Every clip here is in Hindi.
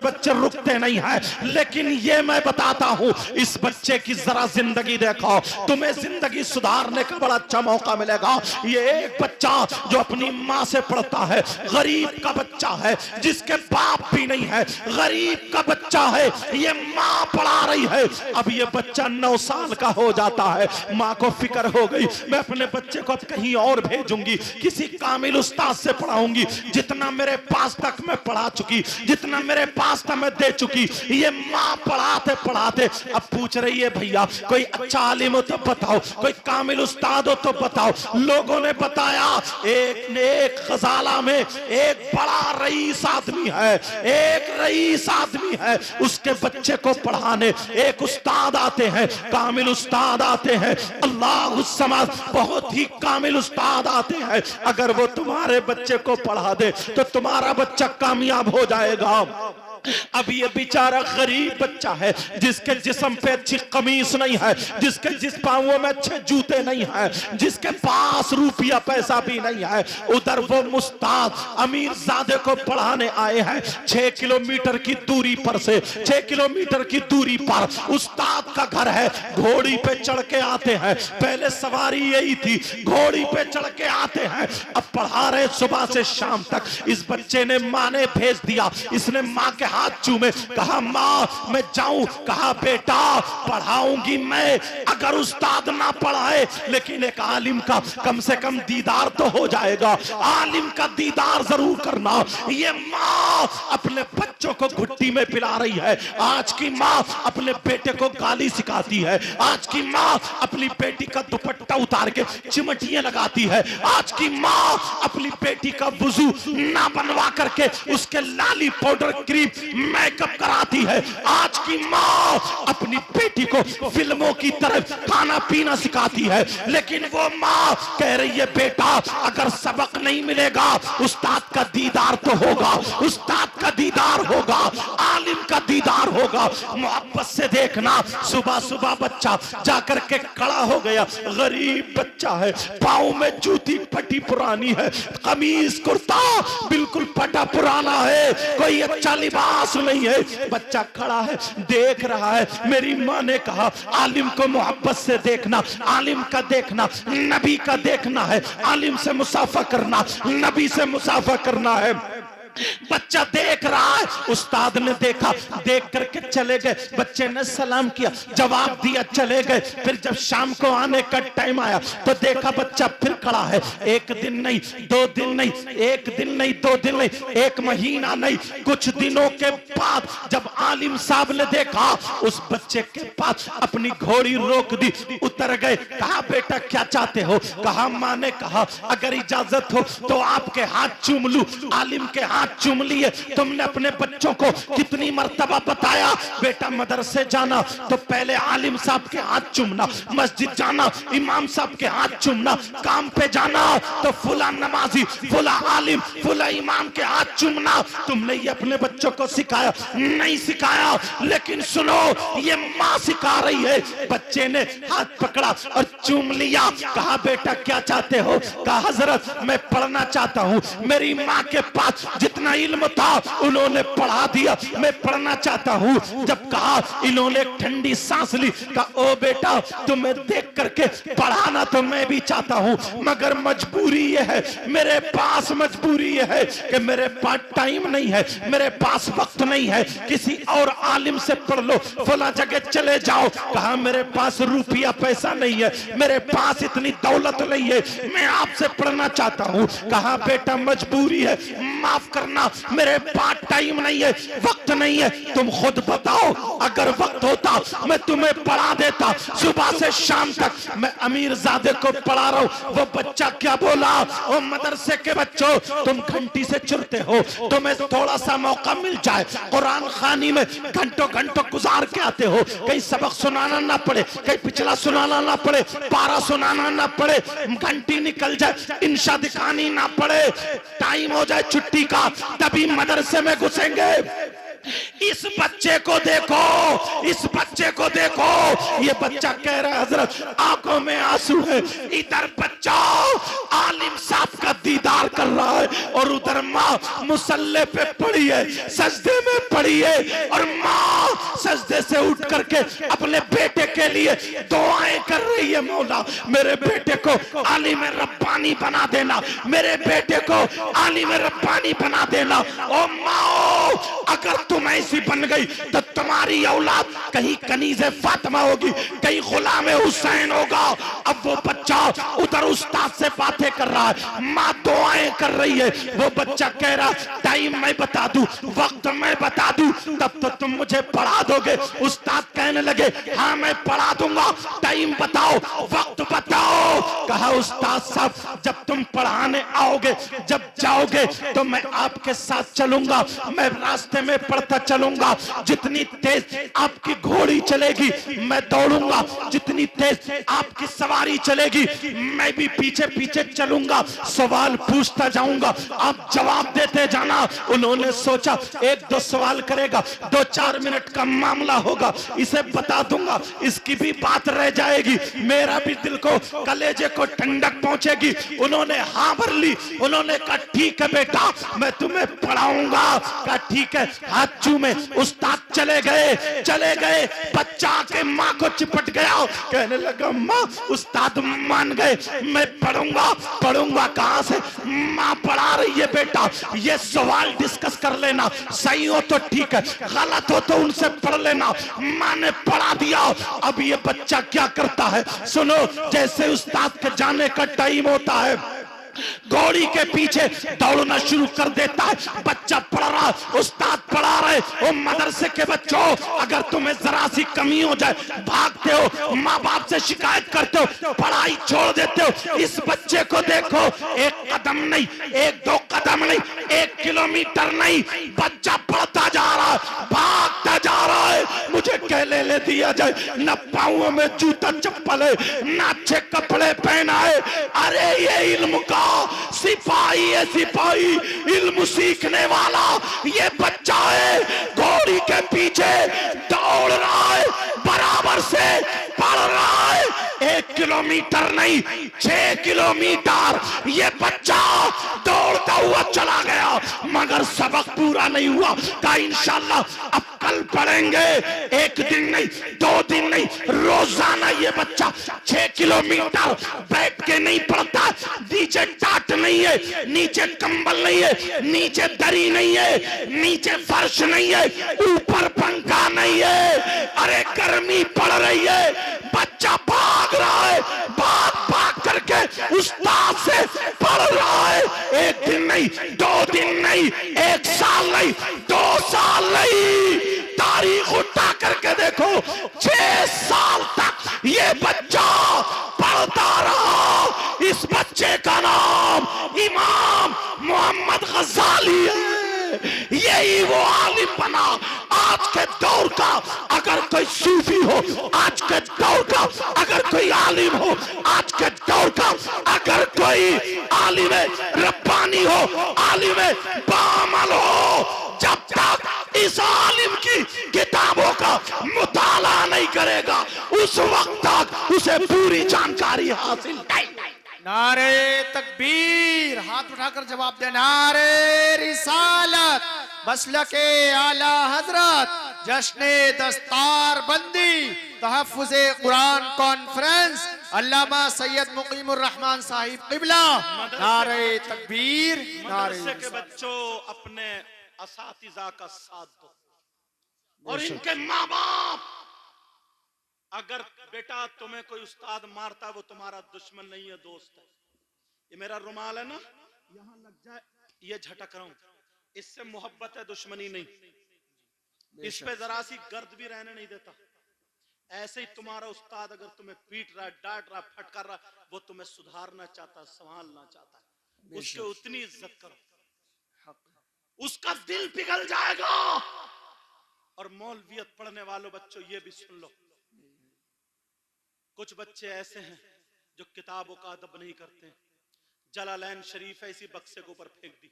बच्चे रुकते नहीं है, लेकिन ये मैं बताता हूं, इस बच्चे की जरा जिंदगी देखो, तुम्हें जिंदगी सुधारने का बड़ा अच्छा मौका मिलेगा। ये एक बच्चा जो अपनी माँ से पढ़ता है, गरीब का बच्चा है, जिसके बाप भी नहीं है, गरीब का बच्चा है, ये माँ पढ़ा रही है। अब ये बच्चा 9 साल का हो जाता है, माँ को फिक्र हो गई, मैं अपने बच्चे को अब कहीं और भेजूंगी, किसी कामिल उस्ताद से पढ़ाऊंगी, जितना मेरे पास तक मैं पढ़ा चुकी, जितना मेरे पास तक मैं दे चुकी। ये माँ पढ़ाते पढ़ाते अब पूछ रही है, भैया कोई अच्छा आलिम हो तो बताओ, कोई कामिल उस्ताद हो तो बताओ। लोगों ने बताया, एक खजाला में एक बड़ा रईस आदमी है, एक रईस आदमी है, उसके बच्चे को पढ़ाने एक उस्ताद आते हैं, कामिल उस्ताद आते हैं, अल्लाह समझ, बहुत ही कामिल उस्ताद आते हैं। अगर वो तुम्हारे बच्चे को पढ़ा दे तो तुम्हारा बच्चा कामयाब हो जाएगा। अब ये बेचारा गरीब बच्चा है, जिसके जिस्म पे अच्छी कमीज नहीं है, जिसके जिस पांवों में अच्छे जूते नहीं है, जिसके पास रुपया पैसा भी नहीं है, उधर वो मुस्ताद अमीर जादे को पढ़ाने आए हैं। 6 किलोमीटर की दूरी पर से 6 किलोमीटर की दूरी पर उस्ताद का घर है। घोड़ी पे चढ़ के आते हैं, पहले सवारी यही थी, घोड़ी पे चढ़ के आते हैं। अब पढ़ा रहे सुबह से शाम तक। इस बच्चे ने माँ ने भेज दिया, इसने माँ के हाथ चूमे, कहा माँ मैं जाऊं, कहा बेटा पढ़ाऊंगी मैं, अगर उस्ताद ना पढ़ाए लेकिन एक आलिम का कम से कम दीदार तो हो जाएगा, आलिम का दीदार जरूर करना। ये माँ अपने बच्चों को घुट्टी में पिला रही है। आज की माँ अपने बेटे को गाली सिखाती है, आज की माँ अपनी बेटी का दुपट्टा उतार के चिमटियां लगाती है, आज की माँ अपनी बेटी का वुजू ना बनवा करके उसके लाली पाउडर क्रीम मेकअप कराती है, आज की माँ अपनी बेटी को फिल्मों की तरफ खाना पीना सिखाती है। लेकिन वो माँ कह रही है बेटा अगर सबक नहीं मिलेगा उस्ताद का दीदार तो होगा, उस्ताद का दीदार होगा, आलिम का दीदार होगा। मोहब्बत से देखना, सुबह सुबह बच्चा जाकर के खड़ा हो गया, गरीब बच्चा है, पाँव में जूती फटी पुरानी है, कमीज कुर्ता बिल्कुल फटा पुराना है, कोई अच्छा लिबास नहीं है। बच्चा खड़ा है, देख रहा है। मेरी माँ ने कहा आलिम को मोहब्बत से देखना, आलिम का देखना, नबी का देखना है, आलिम से मुसाफा करना, नबी से मुसाफा करना है। बच्चा देख रहा है, उस्ताद ने देखा, देख करके चले गए, बच्चे ने सलाम किया, जवाब दिया, चले गए। फिर जब शाम को आने का टाइम आया तो देखा बच्चा फिर खड़ा है। 1 दिन नहीं, 2 दिन नहीं, 1 दिन नहीं, 2 दिन नहीं, 1 महीना नहीं, कुछ दिनों के बाद जब आलिम साहब ने देखा उस बच्चे के पास, अपनी घोड़ी रोक दी, उतर गए। कहा बेटा क्या चाहते हो? कहा माँ ने कहा अगर इजाजत हो तो आपके हाथ चूम लूं। आलिम के हाथ चूम लिए। तुमने अपने बच्चों को कितनी मर्तबा बताया बेटा मदरसे जाना तो पहले आलिम साहब के हाथ चूमना, मस्जिद जाना इमाम साहब के हाथ चूमना, काम पे जाना तो फुला नमाजी, फुला आलिम, फुला इमाम के हाथ चूमना। तुमने ये अपने बच्चों को सिखाया? नहीं सिखाया, लेकिन सुनो ये माँ सिखा रही है। बच्चे ने हाथ पकड़ा और चूम लिया। कहा बेटा क्या चाहते हो? कहा हजरत मैं पढ़ना चाहता हूँ, मेरी माँ के पास जितना इल्म था उन्होंने पढ़ा दिया, मैं पढ़ना चाहता हूँ। जब कहा इन्होंने ठंडी सांस ली। कहा ओ बेटा तुम्हें देख करके पढ़ाना तो मैं भी चाहता हूँ, मगर मजबूरी ये है, मेरे पास मजबूरी ये है कि मेरे पास टाइम नहीं है, मेरे पास वक्त नहीं है, किसी और आलिम से पढ़ लो, फला जगह चले जाओ। कहा मेरे पास रुपया पैसा नहीं है, मेरे पास इतनी दौलत नहीं है, मैं आपसे पढ़ना चाहता हूँ। कहा बेटा मजबूरी है, माफ करना, मेरे पास टाइम नहीं है, वक्त नहीं है, तुम खुद बताओ, अगर वक्त होता मैं तुम्हें पढ़ा देता सुबह से शाम तक। मैं अमीर जादे को पढ़ा रहा हूं। वो बच्चा क्या बोला? ओ मदरसे के बच्चों तुम घंटी से चुरते हो, तुम्हें थोड़ा सा मौका मिल जाए कुरान खानी में घंटों घंटों गुजार के आते हो, कहीं सबक सुनाना ना पड़े, कहीं पिछला सुनाना ना पड़े, पारा सुनाना ना पड़े, घंटी निकल जाए इंशा दिखानी ना पड़े, टाइम हो जाए छुट्टी का तभी मदरसे में घुसेंगे। इस बच्चे को देखो, इस बच्चे को देखो। ये बच्चा कह रहा है हजरत आंखों में आंसू है। इधर बच्चा आलिम साहब का दीदार कर रहा है और उधर माँ मुसल्ले पे पड़ी है, सजदे में पड़ी है, और माँ सजदे से उठ करके अपने बेटे के लिए दुआएं कर रही है। मौला मेरे बेटे को आलिम रब्बानी बना देना, मेरे बेटे को आलिम रब्बानी बना देना। ओ माओ, अगर तुम ऐसी बन गई तो तुम्हारी औलाद कहीं कनीज़े फातिमा होगी, कहीं गुलाम हुसैन होगा। अब वो बच्चा उधर उस्ताद से बातें कर रहा है, माँ दुआएं कर रही है। वो बच्चा कह रहा टाइम मैं बता दूं, वक्त मैं बता दूं, तब तो तुम मुझे पढ़ा दोगे। उस्ताद कहने लगे हाँ मैं पढ़ा दूंगा, टाइम बताओ, वक्त बताओ। कहा उस्ताद साहब जब तुम पढ़ाने आओगे, जब जाओगे तो मैं आपके साथ चलूंगा, मैं रास्ते में पढ़ता चलूंगा। जितनी तेज आपकी घोड़ी चलेगी मैं दौड़ूंगा, जितनी तेज आपकी सवारी चलेगी मैं भी पीछे पीछे चलूंगा, सवाल पूछता जाऊंगा, आप जवाब देते जाना। उन्होंने सोचा एक दो सवाल करेगा, 2-4 मिनट का मामला होगा, इसे बता दूंगा, इसकी भी बात रह जाएगी, मेरा भी दिल को कलेजे को ठंडक पहुंचेगी। उन्होंने हाँ भर ली। उन्होंने कहा ठीक है बेटा मैं तुम्हें पढ़ाऊंगा। कहा ठीक है, हाथ चूमे। उस्ताद चले गए, चले गए। बच्चा के माँ को चिपट गया, कहने लगा माँ उस्ताद मान गए, मैं पढ़ूंगा। पढ़ूंगा कहां से, माँ पढ़ा रही है बेटा, ये सवाल डिस्कस कर लेना, सही हो तो ठीक है, गलत हो तो उनसे पढ़ लेना। माँ ने पढ़ा दिया। अब ये बच्चा क्या करता है सुनो, जैसे उस्ताद के जाने का टाइम होता है घोड़ी के पीछे दौड़ना शुरू कर देता है। बच्चा पढ़ रहा, उस्ताद पढ़ा रहे। ओ मदरसे के बच्चों, अगर तुम्हें जरा सी कमी हो जाए भागते हो, माँ बाप से शिकायत करते हो, पढ़ाई छोड़ देते हो। इस बच्चे को देखो, एक कदम नहीं, 1-2 कदम नहीं, 1 किलोमीटर नहीं, बच्चा पढ़ता जा रहा है, भागता जा रहा है। मुझे कहले ले दिया जाए, न पाँव में जूता चप्पल है, न अच्छे कपड़े पहना है। अरे ये इल्म का सिपाही है, सिपाही, इल्म सीखने वाला ये बच्चा है। घोड़ी के पीछे दौड़ रहा है, बराबर से पढ़ रहा है। 1 किलोमीटर नहीं, 6 किलोमीटर ये बच्चा दौड़ता हुआ चला गया, मगर सबक पूरा नहीं हुआ। कहा इंशाल्लाह अब कल पढ़ेंगे। 1 दिन नहीं, 2 दिन नहीं, रोजाना ये बच्चा 6 किलोमीटर बैठ के नहीं पढ़ता। नीचे टाट नहीं है, नीचे कंबल नहीं है, नीचे दरी नहीं है, नीचे फर्श नहीं है, ऊपर पंखा नहीं है। अरे गर्मी पड़ रही है, बच्चा भाग रहा है, भाग करके उस्ताद से पढ़ रहा है। 1 दिन नहीं, 2 दिन नहीं, 1 साल नहीं, 2 साल नहीं, तारीख उठा करके देखो, 6 साल तक ये बच्चा पढ़ता रहा। इस बच्चे का नाम इमाम मोहम्मद गजाली है। यही वो आलिम बना। आज के दौर का अगर कोई सूफी हो, आज के दौर का अगर कोई आलिम हो, आज के दौर का अगर कोई आलिम रब्बानी हो, आलिम बामल हो, जब तक इस आलिम की किताबों का मुताला नहीं करेगा उस वक्त तक उसे पूरी जानकारी हासिल नहीं। नारे तकबीर, हाथ उठाकर जवाब दे। नारे रिसालत, मसलके आला हजरत, जश्ने दस्तार बंदी, तहफ्फुज़े कुरान कॉन्फ्रेंस, अल्लामा सैयद मुकीमुर रहमान साहिब किबला। नारे तकबीर, नारे मदरसे के बच्चों अपने असातिज़ा का साथ दो, और इनके माँ बाप। अगर बेटा तुम्हें कोई उस्ताद मारता, वो तुम्हारा दुश्मन नहीं है, दोस्त है। ये मेरा रुमाल है ना, यहाँ लग जाए, ये झटक रहा हूं, इससे मोहब्बत है, दुश्मनी नहीं। इस पे जरा सी गर्द भी रहने नहीं देता। ऐसे ही तुम्हारा उस्ताद अगर तुम्हें पीट रहा, डांट रहा, फटकार रहा, वो तुम्हें सुधारना चाहता, संभालना चाहता है, उसकी उतनी इज्जत करो, उसका दिल पिघल जाएगा। और मौलवियत पढ़ने वालों बच्चों ये भी सुन लो, कुछ बच्चे ऐसे हैं जो किताबों का अदब नहीं करते। जलालैन शरीफ है, इसी बक्से के ऊपर फेंक दी।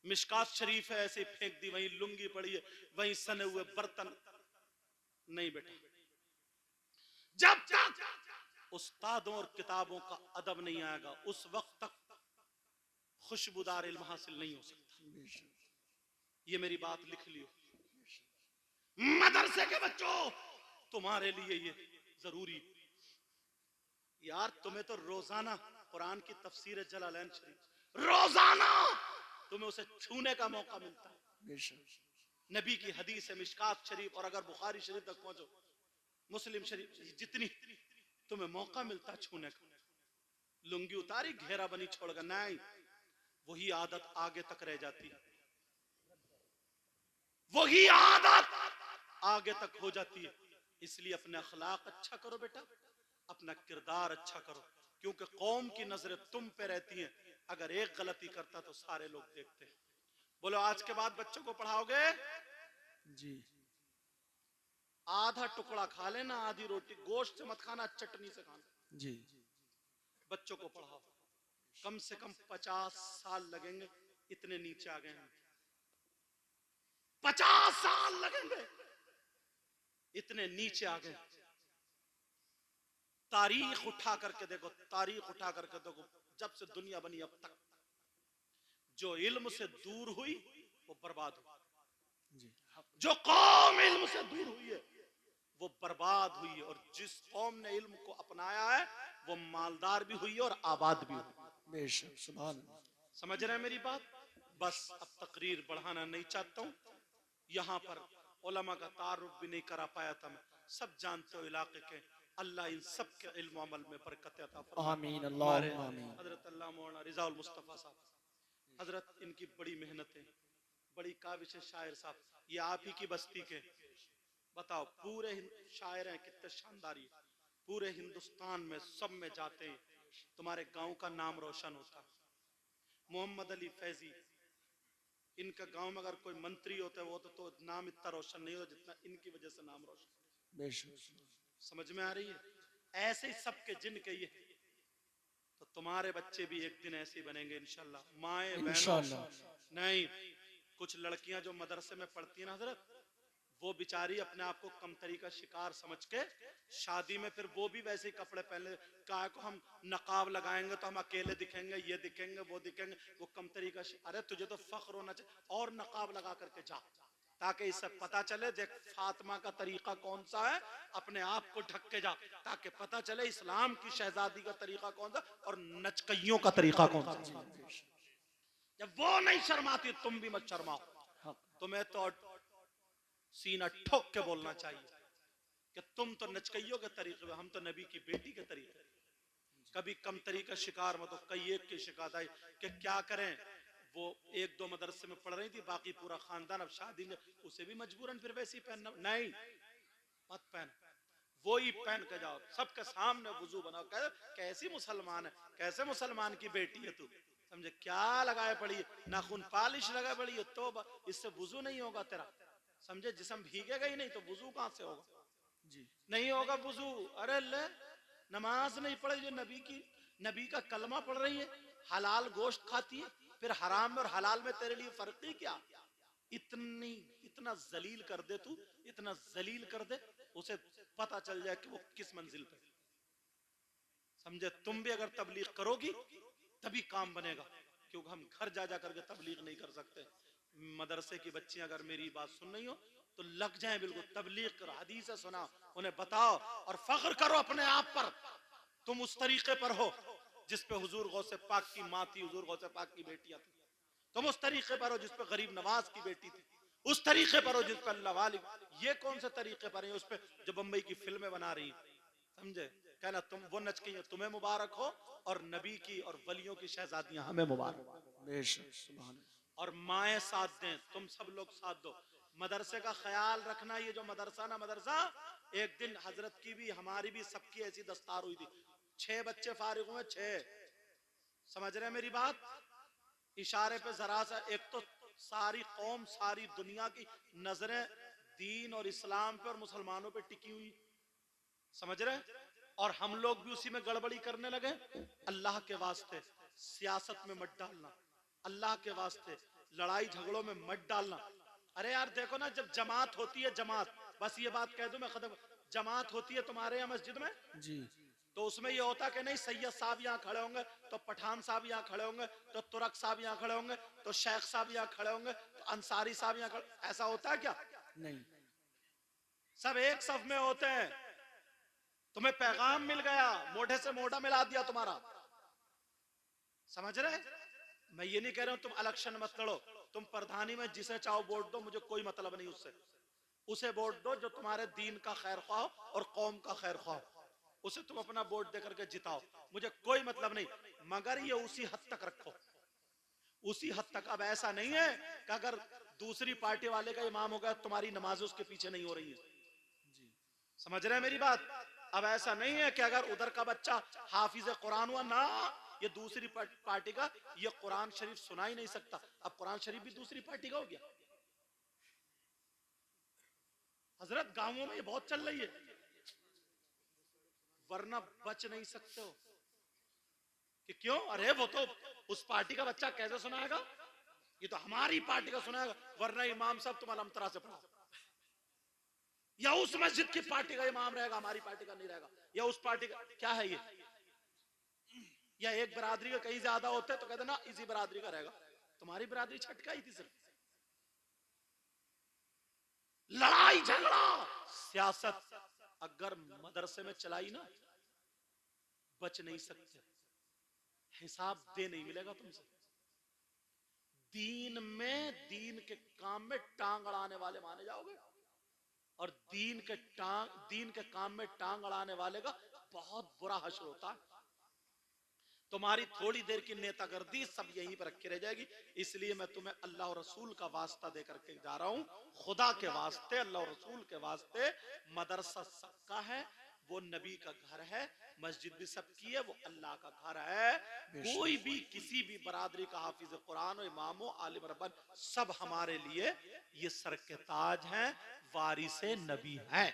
मिशकात शरीफ है ऐसे फेंक दी, वहीं लुंगी पड़ी है, वहीं सने हुए बर्तन। नहीं बेटा, जब तक उस्तादों और किताबों का अदब नहीं आएगा उस वक्त तक खुशबूदार इल्म हासिल नहीं हो सकता। ये मेरी बात लिख लियो। मदरसे के बच्चों, तुम्हारे लिए ये जरूरी। यार तुम्हें तो रोजाना कुरान की तफसीर जलालैन शरीफ रोजाना तुम्हें उसे छूने का मौका मिलता है। नबी की हदीस है मिशकात शरीफ, और अगर बुखारी शरीफ तक पहुंचो, मुस्लिम शरीफ, जितनी तुम्हें मौका मिलता है छूने का। लुंगी उतारी, घेरा बनी छोड़कर, नहीं, वही आदत आगे तक रह जाती है, वही आदत आगे तक हो जाती है। इसलिए अपने अखलाक अच्छा करो बेटा, अपना किरदार अच्छा करो, क्योंकि कौम की नजरें तुम पे रहती हैं। अगर एक गलती करता तो सारे लोग देखते हैं। बोलो आज के बाद बच्चों को पढ़ाओगे जी, आधा टुकड़ा खा लेना, आधी रोटी, गोश्त से मत खाना, चटनी से खाना। जी, बच्चों को पढ़ाओ, कम से कम 50 साल लगेंगे, इतने नीचे आ गए हैं। 50 साल लगेंगे, इतने नीचे आ गए। तारीख उठा करके देखो, तारीख उठा करके देखो, जब से दुनिया बनी अब तक जो इल्म से दूर हुई वो बर्बाद हुई। जो कौम इल्म से दूर हुई है वो बर्बाद हुई है, और जिस कौम ने इल्म को अपनाया है वो मालदार भी हुई है और आबाद भी हुई। बेशक, सुभान अल्लाह। समझ रहे हैं मेरी बात? बस अब तकरीर बढ़ाना नहीं चाहता हूँ। यहाँ पर उलमा का तारुफ भी नहीं करा पाया था मैं। सब जानते हो इलाके के, अल्लाह इन सब के इल्म अमल में बरकत अता फरमाए। आमीन, अल्लाहुम्मा आमीन। हजरत अल्लाह मौलाना रिजाउल मुस्तफा साहब, हजरत इनकी बड़ी मेहनतें, बड़ी काबिश शायर साहब, ये आप ही की बस्ती के। बताओ, पूरे शायर हैं, कितने शानदार, पूरे हिंदुस्तान में सब में जाते हैं, तुम्हारे गांव का नाम रोशन होता है। मोहम्मद अली फैजी, इनका गांव में अगर कोई मंत्री होता है वो तो नाम इतना रोशन नहीं होता जितना इनकी वजह से नाम रोशन। बेशक, समझ में आ रही है? ऐसे ही सबके जिनके ये, तो तुम्हारे बच्चे भी एक दिन ऐसे ही बनेंगे इंशाल्लाह। माए बहनों, नहीं, कुछ लड़कियां जो मदरसे में पढ़ती हैं ना हजरत, वो बेचारी अपने आप को कमतरी का शिकार समझ के शादी में फिर वो भी वैसे ही कपड़े पहने, कहा को हम नकाब लगाएंगे तो हम अकेले दिखेंगे, ये दिखेंगे, वो दिखेंगे, वो कमतरी का अरे तुझे तो फख्र होना चाहिए, और नकाब लगा करके जा, ताकि इससे पता चले देख फातिमा का तरीका कौन सा है, अपने आप को ढक के जा, ताकि पता चले इस्लाम की शहजादी का तरीका कौन सा और नचकइयों का तरीका कौन सा। जब वो नहीं शर्माती तुम भी मत शर्माओ। तुम्हें तो सीना ठोक के बोलना चाहिए कि तुम तो नचकइयों के तरीके, हम तो नबी की बेटी के तरीके। कभी कम तरीका शिकार मत हो। कई एक की शिकायत आई कि क्या करें, वो एक दो मदरसे में पढ़ रही थी, बाकी पूरा खानदान अब शादी में, उसे भी मजबूरन फिर वैसी पहनना। नहीं, मत पहन, वो ही पहन के जाओ, सबके सामने वुजू बनाओ। कैसी मुसलमान है, कैसे मुसलमान की बेटी है तू, समझे? क्या लगाए पड़ी है, नाखून पालिश लगाए पड़ी है, तो इससे वुजू नहीं होगा तेरा, समझे? जिस्म भीगेगा ही नहीं तो वुजू कहां से होगा जी? नहीं होगा वुजू। अरे ले, नमाज नहीं पढ़ी जो नबी का कलमा पढ़ रही है, हलाल गोश्त खाती है, फिर हराम में और हलाल में तेरे लिए फर्क ही क्या? इतना जलील कर दे तू, इतना जलील कर दे, उसे पता चल जाए कि वो किस मंजिल पे, समझे? तुम भी अगर तबलीग करोगी तभी काम बनेगा, क्योंकि हम घर जा जा करके तबलीग नहीं कर सकते। मदरसे की बच्चियां अगर मेरी बात सुन रही हो तो लग जाए, बिल्कुल तबलीग करो, हदीस सुनाओ, उन्हें बताओ और फख्र करो अपने आप पर, तुम उस तरीके पर हो जिस पे हुजूर गौसे पाक की माँ थी, हुजूर गौसे पाक की बेटियां थी। तुम उस तरीके पर हो जिस पे गरीब नवाज की बेटी थी, उस तरीके पर हो जिस पे अल्लाह वाली। ये कौन से तरीके पर है उस पे जो बंबई की फिल्में बना रही, समझे? कहना तुम वो नच के तुम्हें मुबारक हो, और नबी की और वलियों की शहजादियां हमें मुबारक। और माए साथ दें, तुम सब लोग साथ दो। मदरसे का ख्याल रखना, ये जो मदरसा ना मदरसा, एक दिन हजरत की भी हमारी भी सबकी ऐसी दस्तार हुई थी, 6 बच्चे फारिग हुए, 6। समझ रहे मेरी बात? इशारे पे जरा सा, एक तो सारी कौम, सारी दुनिया की नजरें दीन और इस्लाम पे और मुसलमानों पे टिकी हुई, समझ रहे? और हम लोग भी उसी में गड़बड़ी करने लगे। अल्लाह के वास्ते सियासत में मत डालना, अल्लाह के वास्ते लड़ाई झगड़ों में मत डालना। अरे यार देखो ना, जब जमात होती है, जमात, बस ये बात कह दूं मैं खत्म, जमात होती है तुम्हारे यहाँ मस्जिद में, जी तो उसमें ये होता कि नहीं सैयद साहब यहाँ खड़े होंगे, तो पठान साहब यहाँ खड़े होंगे, तो तुरक साहब यहाँ खड़े होंगे, तो शेख साहब यहाँ खड़े होंगे, तो अंसारी साहब यहाँ खड़े, ऐसा होता है क्या? नहीं। सब एक सफ में होते हैं। तुम्हें पैगाम मिल गया, मोढ़े से मोढ़ा मिला दिया तुम्हारा, समझ रहे? मैं ये नहीं कह रहा हूं तुम इलेक्शन मत लड़ो, तुम प्रधानी में जिसे चाहो वोट दो, मुझे कोई मतलब नहीं उससे। उसे वोट दो जो तुम्हारे दीन का खैर ख्वाह और कौम का खैर ख्वाह, उसे तुम अपना वोट देकर के जिताओ, मुझे कोई मतलब नहीं, मगर ये उसी हद तक रखो, उसी हद तक। अब ऐसा नहीं है कि अगर दूसरी पार्टी वाले का इमाम हो गया तुम्हारी नमाज उसके पीछे नहीं हो रही है, जी समझ रहे हैं मेरी बात? अब ऐसा नहीं है कि अगर उधर का बच्चा हाफिज कुरान हुआ ना, ये दूसरी पार्टी का, ये कुरान शरीफ सुना ही नहीं सकता, अब कुरान शरीफ भी दूसरी पार्टी का हो गया। हजरत गांवों में ये बहुत चल रही है, वरना बच नहीं सकते हो कि क्यों? अरे वो तो उस पार्टी का बच्चा कैसे सुनाएगा, ये तो हमारी पार्टी का सुनाएगा, वरना इमाम साहब तुम अलमतरा से पढ़ाओ, या उस मस्जिद की पार्टी का इमाम रहेगा, हमारी पार्टी का नहीं रहेगा, या उस पार्टी का, क्या है ये? या एक बरादरी के कहीं ज्यादा होते तो कहते ना इसी बरादरी का रहेगा, तुम्हारी बरादरी छटकाई थी सिर्फ। लड़ाई झगड़ा सियासत अगर मदरसे में चलाई ना, बच नहीं सकते, हिसाब दे नहीं मिलेगा तुमसे। दीन में, दीन के काम में टांग अड़ाने वाले माने जाओगे, और दीन के काम में टांग अड़ाने वाले का बहुत बुरा हश्र होता है। तुम्हारी थोड़ी देर की नेतागर्दी सब यहीं पर रखी रह जाएगी। इसलिए मैं तुम्हें अल्लाह और रसूल का वास्ता देकर के जा रहा हूं, खुदा के वास्ते, अल्लाह और रसूल के वास्ते, मदरसा सबका है, वो नबी का घर है, मस्जिद भी सबकी है, वो अल्लाह का घर है। कोई भी किसी भी बरादरी का हाफिज कुरान, इमामो, आलिम रब्बान, सब हमारे लिए ये सर के ताज हैं, वारिसे नबी हैं।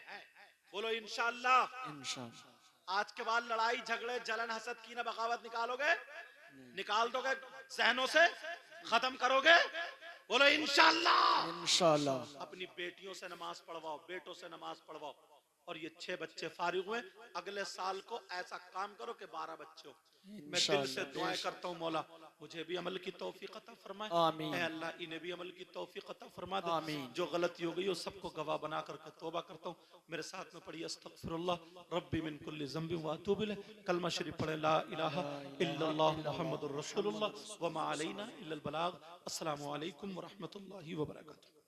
बोलो इंशाअल्लाह। इंशाअल्लाह। आज के बाद लड़ाई झगड़े जलन हसद की ना बगावत निकालोगे, निकाल दोगे जहनों से, खत्म करोगे? बोलो इंशाअल्लाह। इंशाअल्लाह। अपनी बेटियों से नमाज पढ़वाओ, बेटों से नमाज पढ़वाओ, और ये 6 बच्चे फारिग हुए, अगले साल को ऐसा काम करो कि 12 बच्चे हो। मैं दिल से दुआएं करता हूँ, मौला मुझे भी अमल की तौफीक अता फरमाए, आमीन। ऐ अल्लाह इन्हें भी अमल की तौफीक अता फरमा दे। आमीन। जो गलती हो गई हो सबको गवाह बना करके तौबा करता हूँ। मेरे साथ में पढ़िए अस्तगफिरुल्लाह रब्बी मिन कुल्ली ज़ंबि व अतूबु इलैह। कलमा शरीफ पढ़े ला इलाहा इल्लल्लाह मुहम्मदुर रसूलुल्लाह व मा अलैना इल्लल बलाग। अस्सलामु अलैकुम व रहमतुल्लाहि व बरकातुहू।